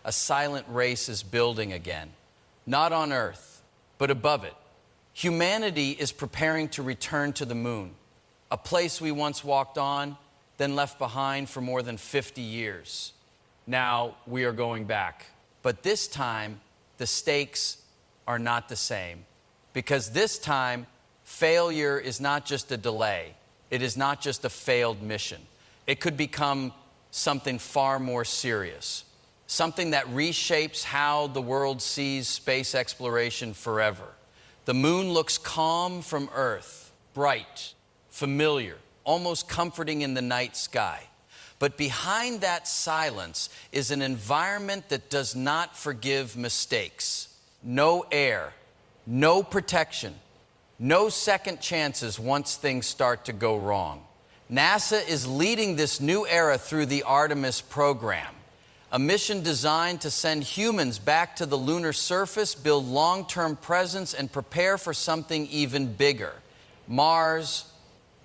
a silent race is building again. Not on Earth, but above it. Humanity is preparing to return to the moon, a place we once walked on, then left behind for more than 50 years. Now we are going back. But this time, the stakes are not the same. Because this time, failure is not just a delay. It is not just a failed mission. It could become something far more serious. Something that reshapes how the world sees space exploration forever. The moon looks calm from Earth, bright, familiar, almost comforting in the night sky. But behind that silence is an environment that does not forgive mistakes. No air, no protection, no second chances once things start to go wrong. NASA is leading this new era through the Artemis program, a mission designed to send humans back to the lunar surface, build long-term presence, and prepare for something even bigger, Mars.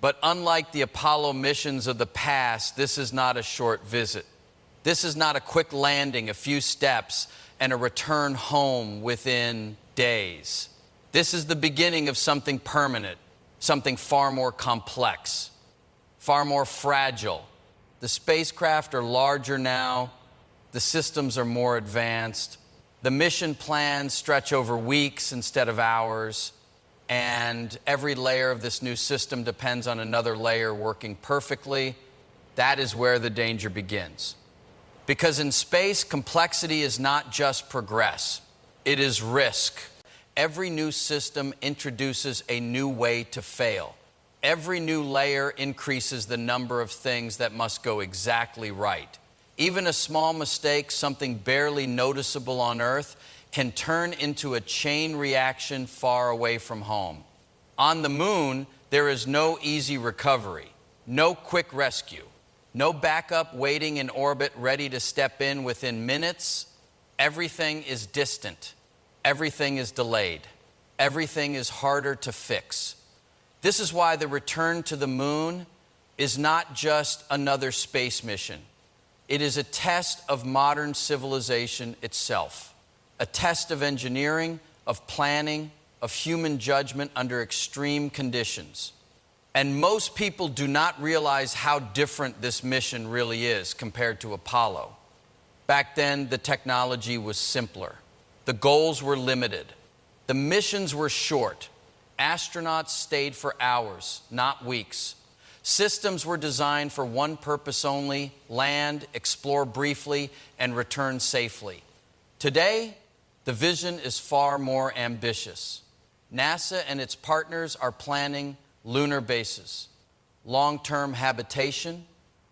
But unlike the Apollo missions of the past, this is not a short visit. This is not a quick landing, a few steps, and a return home within days. This is the beginning of something permanent, something far more complex, far more fragile. The spacecraft are larger now. The systems are more advanced. The mission plans stretch over weeks instead of hours. And every layer of this new system depends on another layer working perfectly. That is where the danger begins. Because in space, complexity is not just progress, it is risk. Every new system introduces a new way to fail. Every new layer increases the number of things that must go exactly right. Even a small mistake, something barely noticeable on Earth, can turn into a chain reaction far away from home. On the moon, there is no easy recovery, no quick rescue, no backup waiting in orbit ready to step in within minutes. Everything is distant. Everything is delayed. Everything is harder to fix. This is why the return to the moon is not just another space mission. It is a test of modern civilization itself. A test of engineering, of planning, of human judgment under extreme conditions. And most people do not realize how different this mission really is compared to Apollo. Back then, the technology was simpler. The goals were limited. The missions were short. Astronauts stayed for hours, not weeks. Systems were designed for one purpose only: land, explore briefly, and return safely. Today, the vision is far more ambitious. NASA and its partners are planning lunar bases, long-term habitation,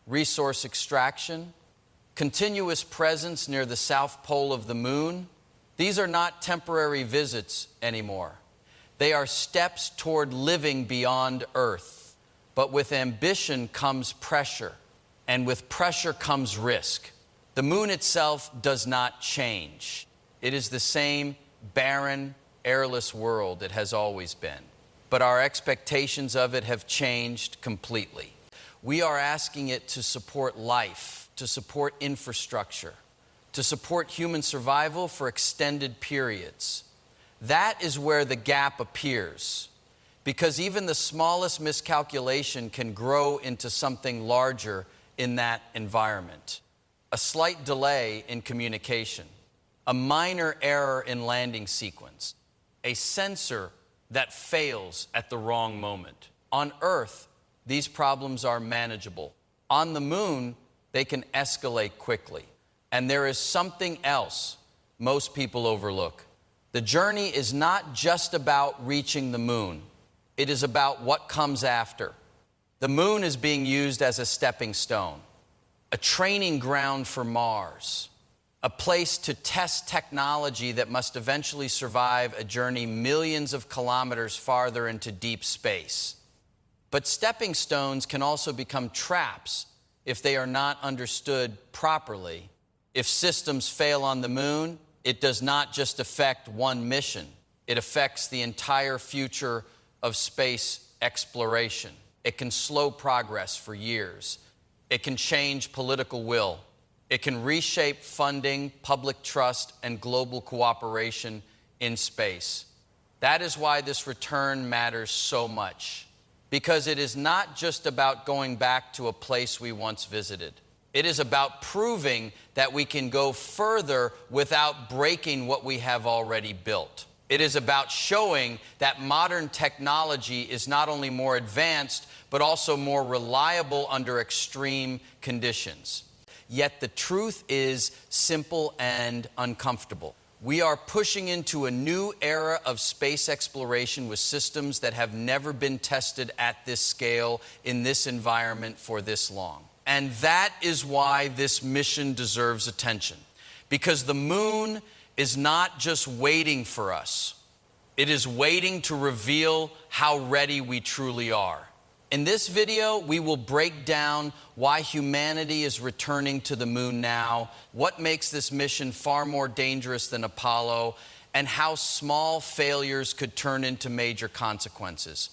resource extraction, continuous presence near the south pole of the moon. These are not temporary visits anymore. They are steps toward living beyond Earth. But with ambition comes pressure, and with pressure comes risk. The moon itself does not change. It is the same barren, airless world it has always been. But our expectations of it have changed completely. We are asking it to support life, to support infrastructure, to support human survival for extended periods. That is where the gap appears, because even the smallest miscalculation can grow into something larger in that environment. A slight delay in communication, a minor error in landing sequence, a sensor that fails at the wrong moment. On Earth, these problems are manageable. On the moon, they can escalate quickly. And there is something else most people overlook. The journey is not just about reaching the moon. It is about what comes after. The moon is being used as a stepping stone, a training ground for Mars, a place to test technology that must eventually survive a journey millions of kilometers farther into deep space. But stepping stones can also become traps if they are not understood properly. If systems fail on the moon, it does not just affect one mission. It affects the entire future of space exploration. It can slow progress for years. It can change political will. It can reshape funding, public trust, and global cooperation in space. That is why this return matters so much, because it is not just about going back to a place we once visited. It is about proving that we can go further without breaking what we have already built. It is about showing that modern technology is not only more advanced, but also more reliable under extreme conditions. Yet the truth is simple and uncomfortable. We are pushing into a new era of space exploration with systems that have never been tested at this scale in this environment for this long. And that is why this mission deserves attention. Because the moon is not just waiting for us. It is waiting to reveal how ready we truly are. In this video, we will break down why humanity is returning to the moon now, what makes this mission far more dangerous than Apollo, and how small failures could turn into major consequences.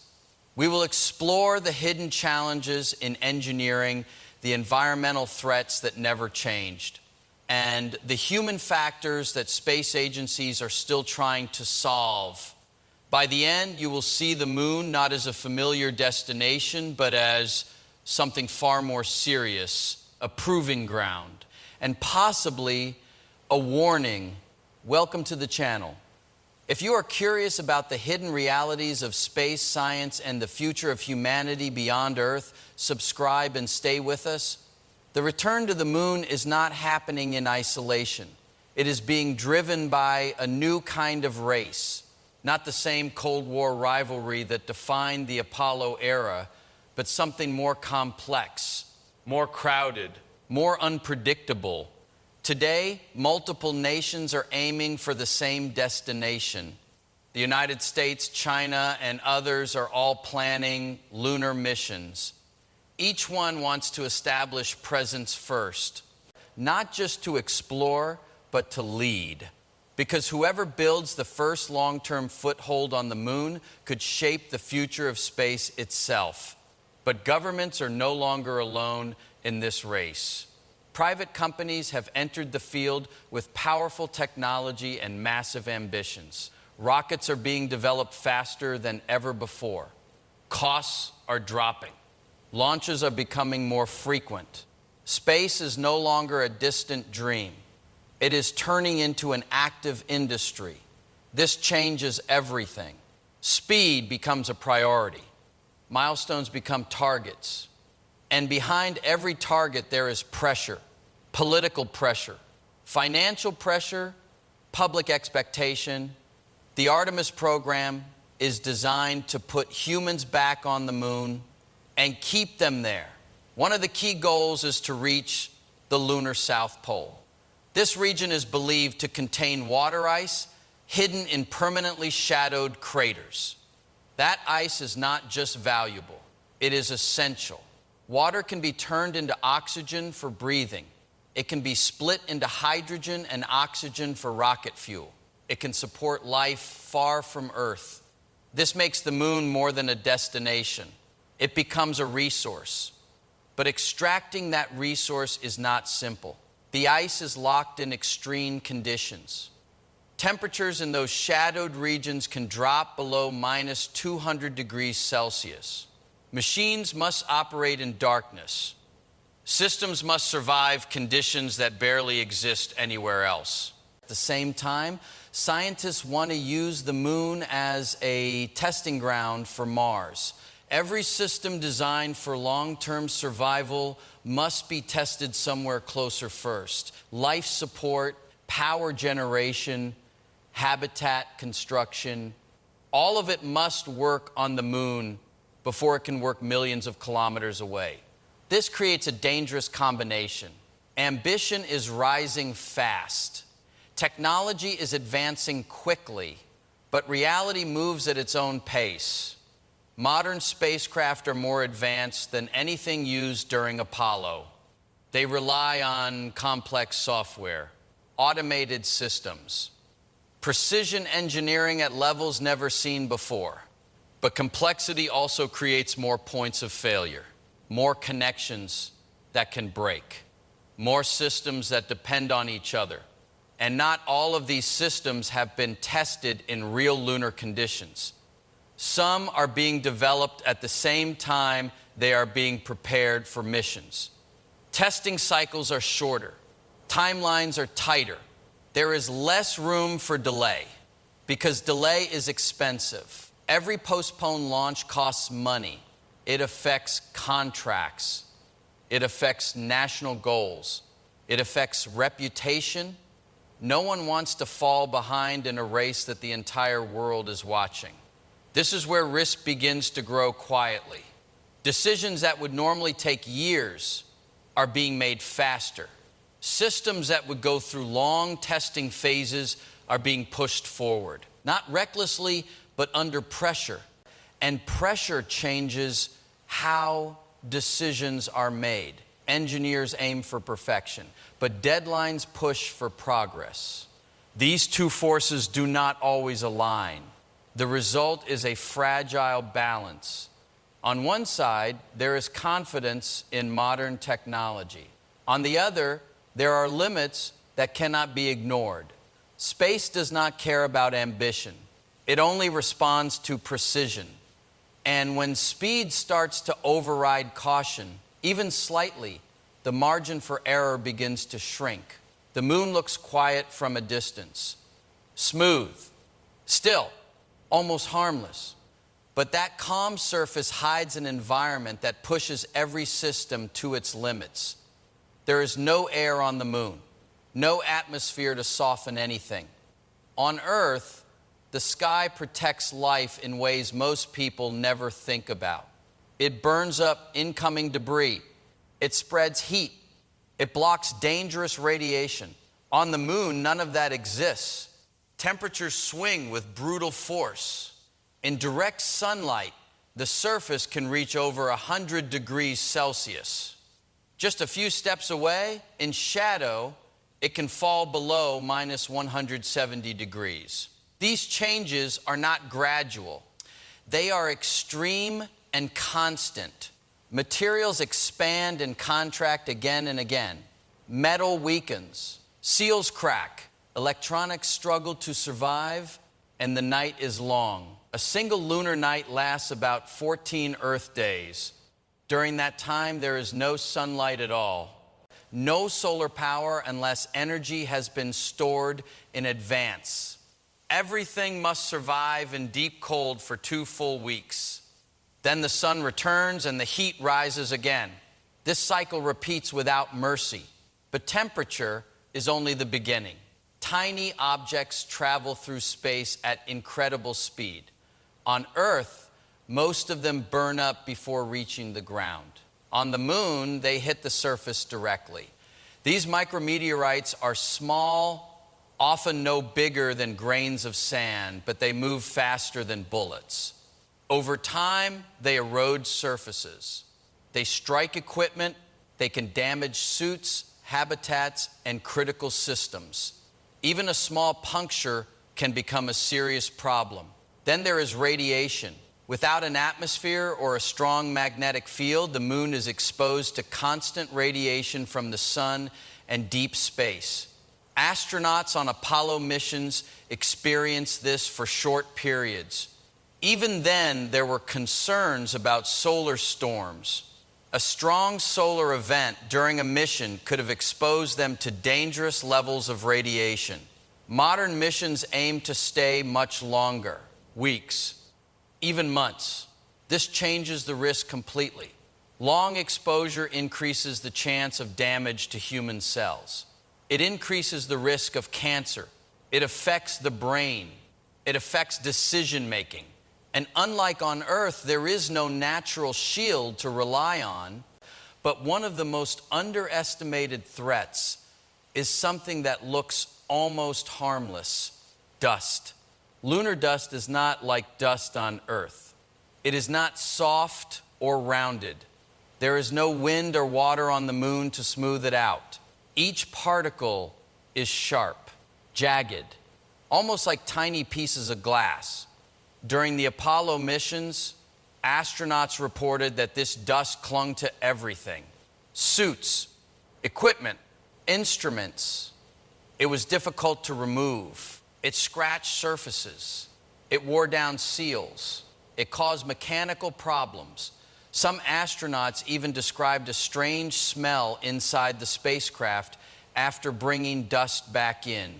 We will explore the hidden challenges in engineering, the environmental threats that never changed, and the human factors that space agencies are still trying to solve. By the end, you will see the moon not as a familiar destination, but as something far more serious, a proving ground, and possibly a warning. Welcome to the channel. If you are curious about the hidden realities of space science and the future of humanity beyond Earth, subscribe and stay with us. The return to the moon is not happening in isolation. It is being driven by a new kind of race. Not the same Cold War rivalry that defined the Apollo era, but something more complex, more crowded, more unpredictable. Today, multiple nations are aiming for the same destination. The United States, China, and others are all planning lunar missions. Each one wants to establish presence first, not just to explore, but to lead. Because whoever builds the first long-term foothold on the moon could shape the future of space itself. But governments are no longer alone in this race. Private companies have entered the field with powerful technology and massive ambitions. Rockets are being developed faster than ever before. Costs are dropping. Launches are becoming more frequent. Space is no longer a distant dream. It is turning into an active industry. This changes everything. Speed becomes a priority. Milestones become targets. And behind every target, there is pressure, political pressure, financial pressure, public expectation. The Artemis program is designed to put humans back on the moon and keep them there. One of the key goals is to reach the lunar South Pole. This region is believed to contain water ice hidden in permanently shadowed craters. That ice is not just valuable, it is essential. Water can be turned into oxygen for breathing. It can be split into hydrogen and oxygen for rocket fuel. It can support life far from Earth. This makes the moon more than a destination. It becomes a resource. But extracting that resource is not simple. The ice is locked in extreme conditions. Temperatures in those shadowed regions can drop below minus 200 degrees Celsius. Machines must operate in darkness. Systems must survive conditions that barely exist anywhere else. At the same time, scientists want to use the moon as a testing ground for Mars. Every system designed for long-term survival must be tested somewhere closer first. Life support, power generation, habitat construction, all of it must work on the moon before it can work millions of kilometers away. This creates a dangerous combination. Ambition is rising fast. Technology is advancing quickly, but reality moves at its own pace. Modern spacecraft are more advanced than anything used during Apollo. They rely on complex software, automated systems, precision engineering at levels never seen before. But complexity also creates more points of failure, more connections that can break. more systems that depend on each other. And not all of these systems have been tested in real lunar conditions. Some are being developed at the same time they are being prepared for missions. Testing cycles are shorter. Timelines are tighter. There is less room for delay because delay is expensive. Every postponed launch costs money. It affects contracts. It affects national goals. It affects reputation. No one wants to fall behind in a race that the entire world is watching. This is where risk begins to grow quietly. Decisions that would normally take years are being made faster. Systems that would go through long testing phases are being pushed forward. Not recklessly, but under pressure. And pressure changes how decisions are made. Engineers aim for perfection, but deadlines push for progress. These two forces do not always align. The result is a fragile balance. On one side, there is confidence in modern technology. On the other, there are limits that cannot be ignored. Space does not care about ambition. It only responds to precision. And when speed starts to override caution, even slightly, the margin for error begins to shrink. The moon looks quiet from a distance, smooth, still, almost harmless. But that calm surface hides an environment that pushes every system to its limits. There is no air on the moon, no atmosphere to soften anything. On Earth, the sky protects life in ways most people never think about. It burns up incoming debris. It spreads heat. It blocks dangerous radiation. On the moon, none of that exists. Temperatures swing with brutal force. In direct sunlight, the surface can reach over 100 degrees Celsius. Just a few steps away, in shadow, it can fall below minus 170 degrees. These changes are not gradual. They are extreme and constant. Materials expand and contract again and again. Metal weakens. Seals crack. Electronics struggle to survive, and the night is long. A single lunar night lasts about 14 Earth days. During that time, there is no sunlight at all. No solar power unless energy has been stored in advance. Everything must survive in deep cold for 2 full weeks. Then the sun returns and the heat rises again. This cycle repeats without mercy. But temperature is only the beginning. Tiny objects travel through space at incredible speed. On Earth, most of them burn up before reaching the ground. On the moon, they hit the surface directly. These micrometeorites are small, often no bigger than grains of sand, but they move faster than bullets. Over time, they erode surfaces. They strike equipment. They can damage suits, habitats, and critical systems. Even a small puncture can become a serious problem. Then there is radiation. Without an atmosphere or a strong magnetic field, the moon is exposed to constant radiation from the sun and deep space. Astronauts on Apollo missions experienced this for short periods. Even then, there were concerns about solar storms. A strong solar event during a mission could have exposed them to dangerous levels of radiation. Modern missions aim to stay much longer, weeks, even months. This changes the risk completely. Long exposure increases the chance of damage to human cells. It increases the risk of cancer. It affects the brain. It affects decision making. And unlike on Earth, there is no natural shield to rely on, but one of the most underestimated threats is something that looks almost harmless: dust. Lunar dust is not like dust on Earth. It is not soft or rounded. There is no wind or water on the moon to smooth it out. Each particle is sharp, jagged, almost like tiny pieces of glass. During the Apollo missions, astronauts reported that this dust clung to everything: suits, equipment, Instruments, it was difficult to remove. It scratched surfaces. It wore down seals. It caused mechanical problems. Some astronauts even described a strange smell inside the spacecraft after bringing dust back in.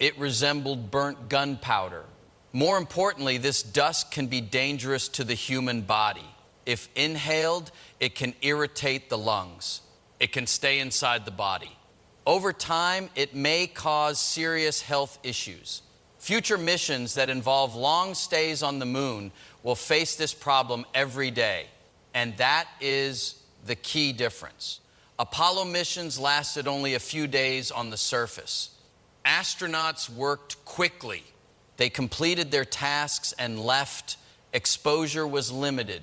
It resembled burnt gunpowder. More importantly, this dust can be dangerous to the human body. If inhaled, it can irritate the lungs. It can stay inside the body. Over time, it may cause serious health issues. Future missions that involve long stays on the moon will face this problem every day. And that is the key difference. Apollo missions lasted only a few days on the surface. Astronauts worked quickly. They completed their tasks and left. Exposure was limited.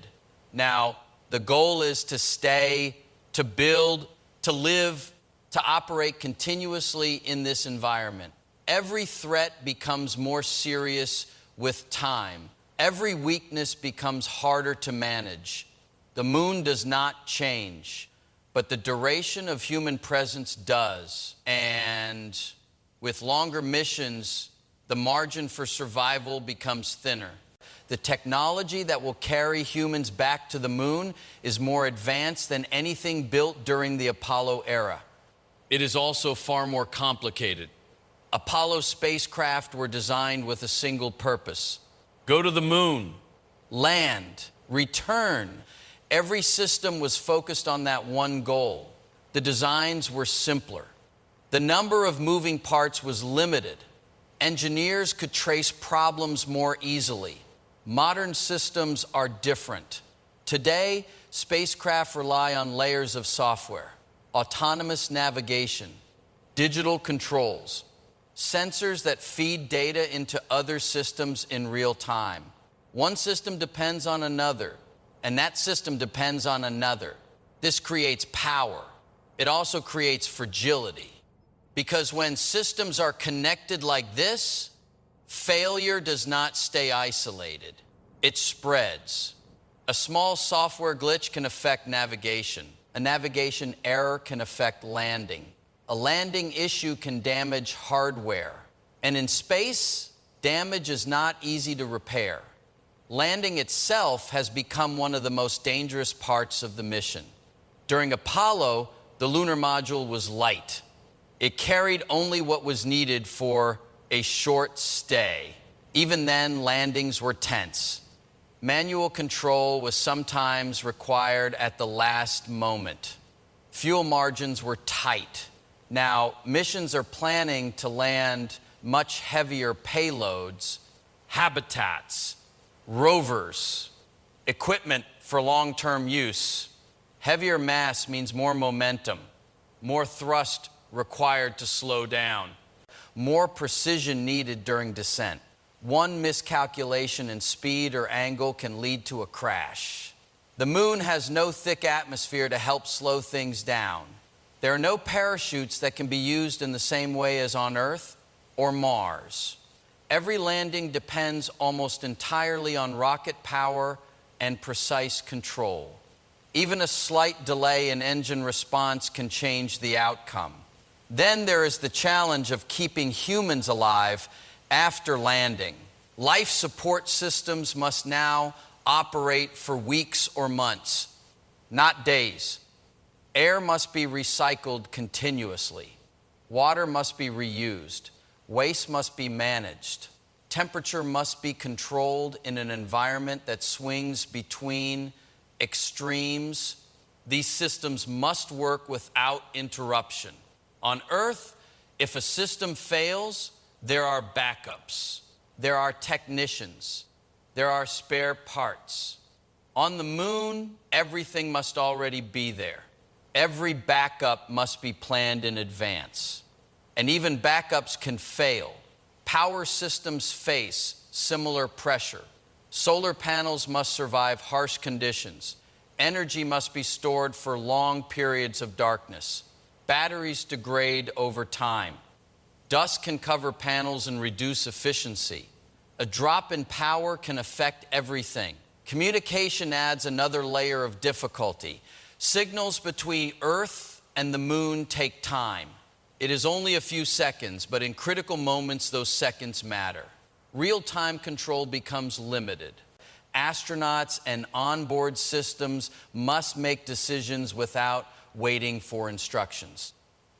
Now, the goal is to stay, to build, to live, to operate continuously in this environment. Every threat becomes more serious with time. Every weakness becomes harder to manage. The moon does not change, but the duration of human presence does. And with longer missions, the margin for survival becomes thinner. The technology that will carry humans back to the moon is more advanced than anything built during the Apollo era. It is also far more complicated. Apollo spacecraft were designed with a single purpose: go to the moon, land, return. Every system was focused on that one goal. The designs were simpler. The number of moving parts was limited. Engineers could trace problems more easily. Modern systems are different. Today, spacecraft rely on layers of software, autonomous navigation, digital controls, sensors that feed data into other systems in real time. One system depends on another, and that system depends on another. This creates power. It also creates fragility. Because when systems are connected like this, failure does not stay isolated. It spreads. A small software glitch can affect navigation. A navigation error can affect landing. A landing issue can damage hardware. And in space, damage is not easy to repair. Landing itself has become one of the most dangerous parts of the mission. During Apollo, the lunar module was light. It carried only what was needed for a short stay. Even then, landings were tense. Manual control was sometimes required at the last moment. Fuel margins were tight. Now, missions are planning to land much heavier payloads, habitats, rovers, equipment for long-term use. Heavier mass means more momentum, more thrust required to slow down, more precision needed during descent. One miscalculation in speed or angle can lead to a crash. The moon has no thick atmosphere to help slow things down. There are no parachutes that can be used in the same way as on Earth or Mars. Every landing depends almost entirely on rocket power and precise control. Even a slight delay in engine response can change the outcome. Then there is the challenge of keeping humans alive after landing. Life support systems must now operate for weeks or months, not days. Air must be recycled continuously. Water must be reused. Waste must be managed. Temperature must be controlled in an environment that swings between extremes. These systems must work without interruption. On Earth, if a system fails, there are backups. There are technicians. There are spare parts. On the moon, everything must already be there. Every backup must be planned in advance. And even backups can fail. Power systems face similar pressure. Solar panels must survive harsh conditions. Energy must be stored for long periods of darkness. Batteries degrade over time. Dust can cover panels and reduce efficiency. A drop in power can affect everything. Communication adds another layer of difficulty. Signals between Earth and the moon take time. It is only a few seconds, but in critical moments, those seconds matter. Real-time control becomes limited. Astronauts and onboard systems must make decisions without waiting for instructions.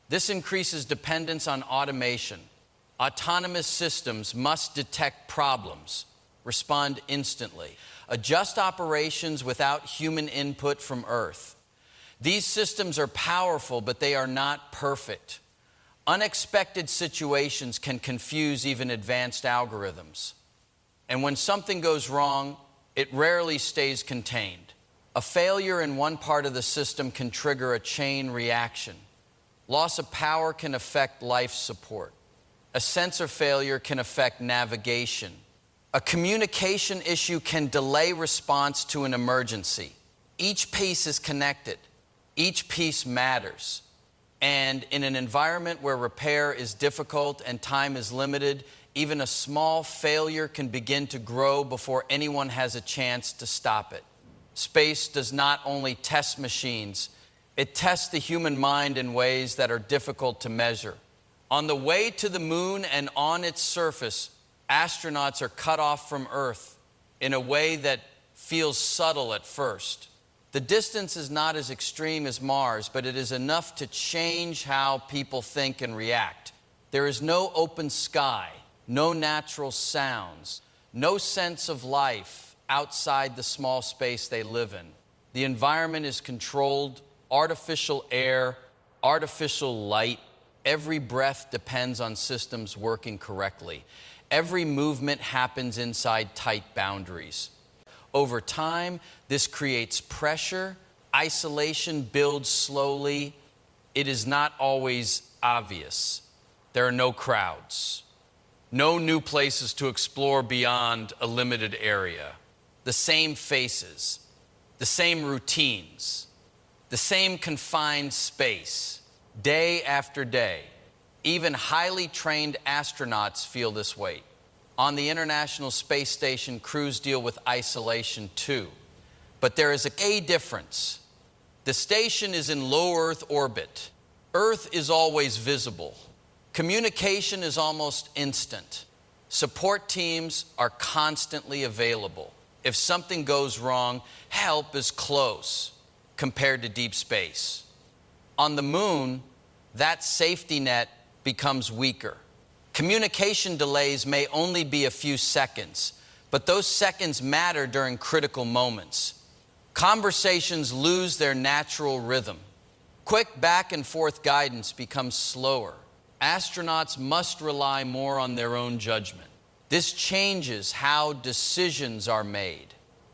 This increases dependence on automation. Autonomous systems must detect problems, respond instantly, adjust operations without human input from Earth. These systems are powerful, but they are not perfect. Unexpected situations can confuse even advanced algorithms. And when something goes wrong, it rarely stays contained. A failure in one part of the system can trigger a chain reaction. Loss of power can affect life support. A sensor failure can affect navigation. A communication issue can delay response to an emergency. Each piece is connected. Each piece matters. And in an environment where repair is difficult and time is limited, even a small failure can begin to grow before anyone has a chance to stop it. Space does not only test machines, it tests the human mind in ways that are difficult to measure. On the way to the moon and on its surface, astronauts are cut off from Earth in a way that feels subtle at first. The distance is not as extreme as Mars, but it is enough to change how people think and react. There is no open sky, no natural sounds, no sense of life outside the small space they live in. The environment is controlled, artificial air, artificial light. Every breath depends on systems working correctly. Every movement happens inside tight boundaries. Over time, this creates pressure. Isolation builds slowly. It is not always obvious. There are no crowds, no new places to explore beyond a limited area. The same faces, the same routines, the same confined space, day after day. Even highly trained astronauts feel this weight. On the International Space Station, crews deal with isolation too. But there is a difference. The station is in low Earth orbit. Earth is always visible. Communication is almost instant. Support teams are constantly available. If something goes wrong, help is close compared to deep space. On the moon, that safety net becomes weaker. Communication delays may only be a few seconds, but those seconds matter during critical moments. Conversations lose their natural rhythm. Quick back and forth guidance becomes slower. Astronauts must rely more on their own judgment. This changes how decisions are made.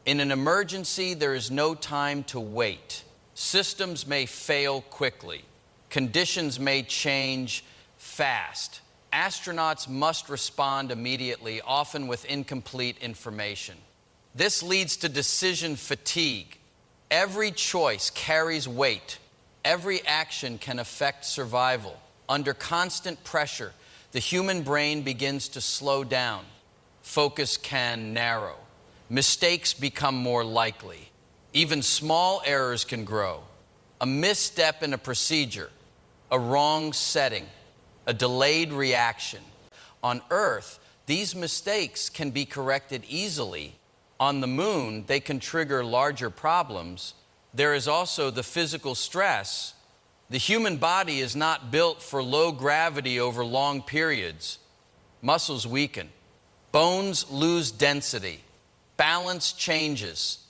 In an emergency, there is no time to wait. Systems may fail quickly. Conditions may change fast. Astronauts must respond immediately, often with incomplete information. This leads to decision fatigue. Every choice carries weight. Every action can affect survival. Under constant pressure, the human brain begins to slow down. Focus can narrow. Mistakes become more likely. Even small errors can grow. A misstep in a procedure, a wrong setting, a delayed reaction. On Earth, these mistakes can be corrected easily. On the moon, they can trigger larger problems. There is also the physical stress. The human body is not built for low gravity over long periods. Muscles weaken. Bones lose density. Balance changes.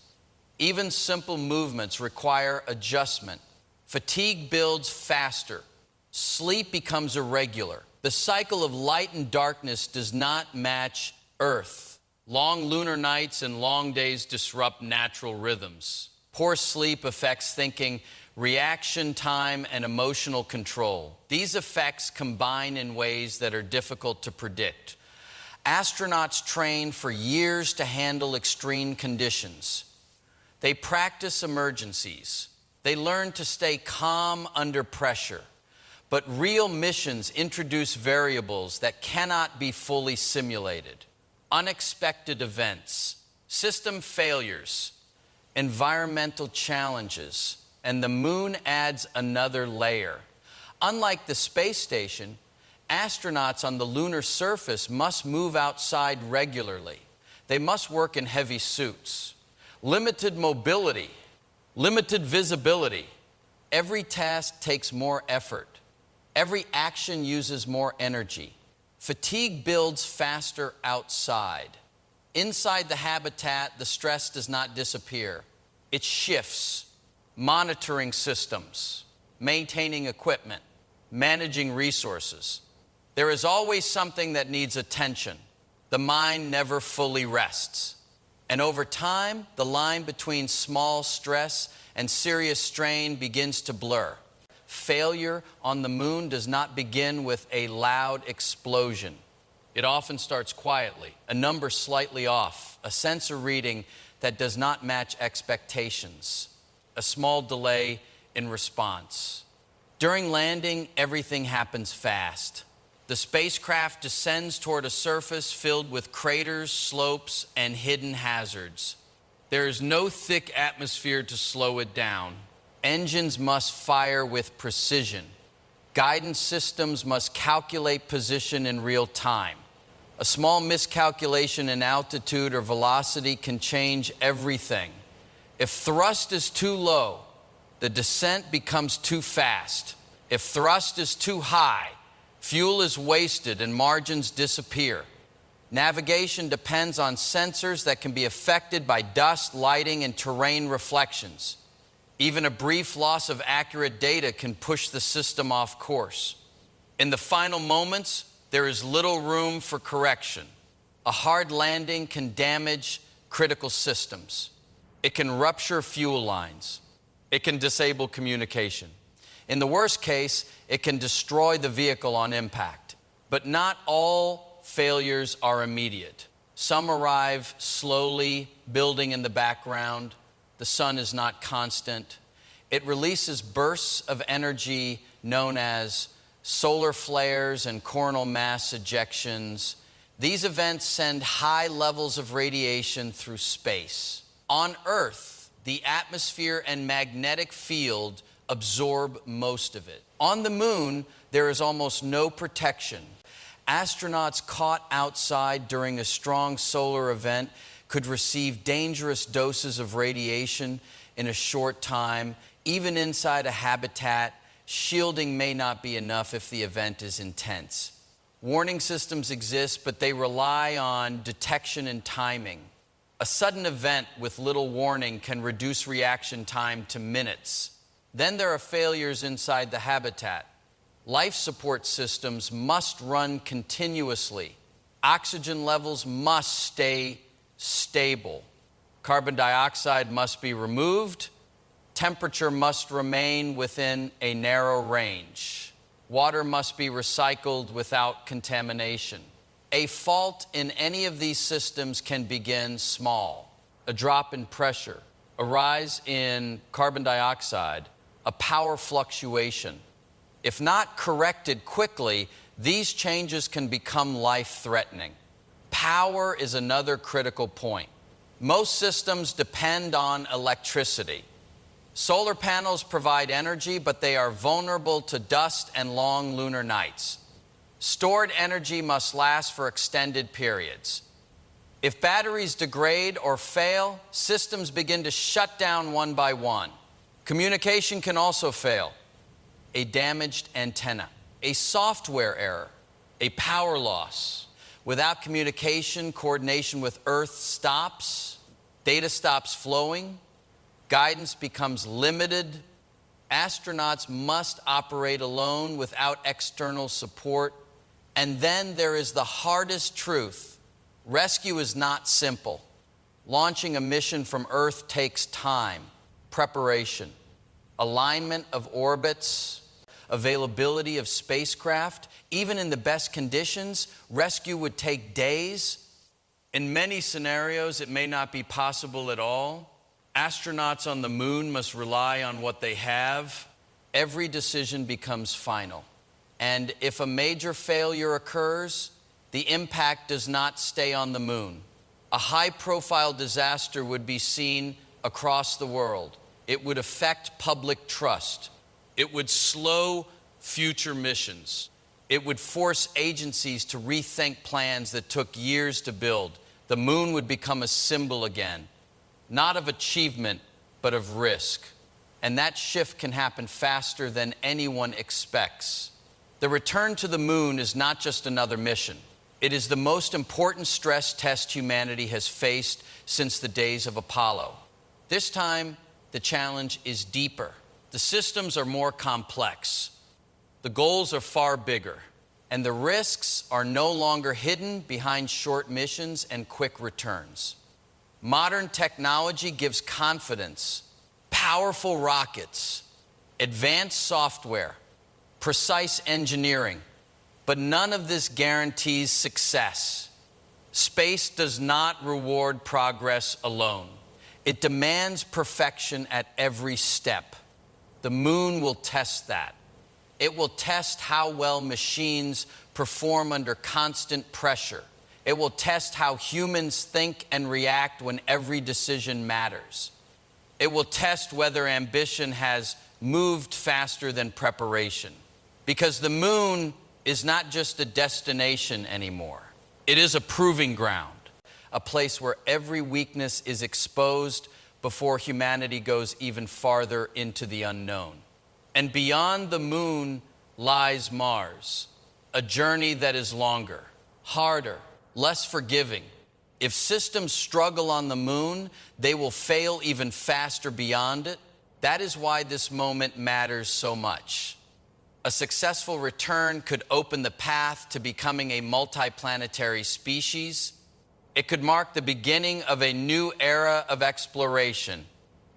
Even simple movements require adjustment. Fatigue builds faster. Sleep becomes irregular. The cycle of light and darkness does not match Earth. Long lunar nights and long days disrupt natural rhythms. Poor sleep affects thinking, reaction time, and emotional control. These effects combine in ways that are difficult to predict. Astronauts train for years to handle extreme conditions. They practice emergencies. They learn to stay calm under pressure. But real missions introduce variables that cannot be fully simulated. Unexpected events, system failures, environmental challenges, and the moon adds another layer. Unlike the space station, astronauts on the lunar surface must move outside regularly. They must work in heavy suits. Limited mobility, limited visibility. Every task takes more effort. Every action uses more energy. Fatigue builds faster outside. Inside the habitat, the stress does not disappear. It shifts. Monitoring systems, maintaining equipment, managing resources. There is always something that needs attention. The mind never fully rests. And over time, the line between small stress and serious strain begins to blur. Failure on the moon does not begin with a loud explosion. It often starts quietly, a number slightly off, a sensor reading that does not match expectations, a small delay in response. During landing, everything happens fast. The spacecraft descends toward a surface filled with craters, slopes, and hidden hazards. There is no thick atmosphere to slow it down. Engines must fire with precision. Guidance systems must calculate position in real time. A small miscalculation in altitude or velocity can change everything. If thrust is too low, the descent becomes too fast. If thrust is too high, fuel is wasted and margins disappear. Navigation depends on sensors that can be affected by dust, lighting, and terrain reflections. Even a brief loss of accurate data can push the system off course. In the final moments, there is little room for correction. A hard landing can damage critical systems. It can rupture fuel lines. It can disable communication. In the worst case, it can destroy the vehicle on impact. But not all failures are immediate. Some arrive slowly, building in the background. The sun is not constant. It releases bursts of energy known as solar flares and coronal mass ejections. These events send high levels of radiation through space. On Earth, the atmosphere and magnetic field absorb most of it. On the moon, there is almost no protection. Astronauts caught outside during a strong solar event could receive dangerous doses of radiation in a short time. Even inside a habitat, shielding may not be enough if the event is intense. Warning systems exist, but they rely on detection and timing. A sudden event with little warning can reduce reaction time to minutes. Then there are failures inside the habitat. Life support systems must run continuously. Oxygen levels must stay stable. Carbon dioxide must be removed. Temperature must remain within a narrow range. Water must be recycled without contamination. A fault in any of these systems can begin small. A drop in pressure, a rise in carbon dioxide, a power fluctuation. If not corrected quickly, these changes can become life-threatening. Power is another critical point. Most systems depend on electricity. Solar panels provide energy, but they are vulnerable to dust and long lunar nights. Stored energy must last for extended periods. If batteries degrade or fail, systems begin to shut down one by one. Communication can also fail. A damaged antenna, a software error, a power loss. Without communication, coordination with Earth stops, data stops flowing, guidance becomes limited. Astronauts must operate alone without external support. And then there is the hardest truth. Rescue is not simple. Launching a mission from Earth takes time, preparation, alignment of orbits, availability of spacecraft. Even in the best conditions, rescue would take days. In many scenarios, it may not be possible at all. Astronauts on the moon must rely on what they have. Every decision becomes final. And if a major failure occurs, the impact does not stay on the moon. A high-profile disaster would be seen across the world. It would affect public trust. It would slow future missions. It would force agencies to rethink plans that took years to build. The moon would become a symbol again, not of achievement, but of risk. And that shift can happen faster than anyone expects. The return to the moon is not just another mission. It is the most important stress test humanity has faced since the days of Apollo. This time, the challenge is deeper. The systems are more complex. The goals are far bigger. And the risks are no longer hidden behind short missions and quick returns. Modern technology gives confidence, powerful rockets, advanced software, precise engineering, but none of this guarantees success. Space does not reward progress alone. It demands perfection at every step. The moon will test that. It will test how well machines perform under constant pressure. It will test how humans think and react when every decision matters. It will test whether ambition has moved faster than preparation. Because the moon is not just a destination anymore. It is a proving ground, a place where every weakness is exposed before humanity goes even farther into the unknown. And beyond the moon lies Mars, a journey that is longer, harder, less forgiving. If systems struggle on the moon, they will fail even faster beyond it. That is why this moment matters so much. A successful return could open the path to becoming a multiplanetary species. It could mark the beginning of a new era of exploration.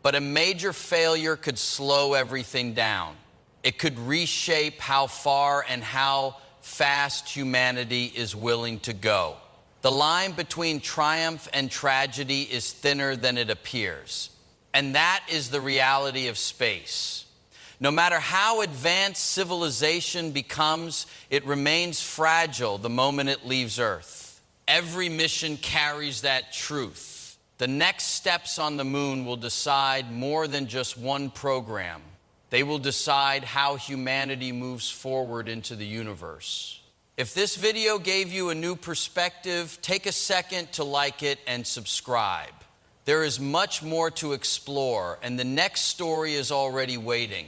But a major failure could slow everything down. It could reshape how far and how fast humanity is willing to go. The line between triumph and tragedy is thinner than it appears. And that is the reality of space. No matter how advanced civilization becomes, it remains fragile the moment it leaves Earth. Every mission carries that truth. The next steps on the moon will decide more than just one program. They will decide how humanity moves forward into the universe. If this video gave you a new perspective, take a second to like it and subscribe. There is much more to explore, and the next story is already waiting.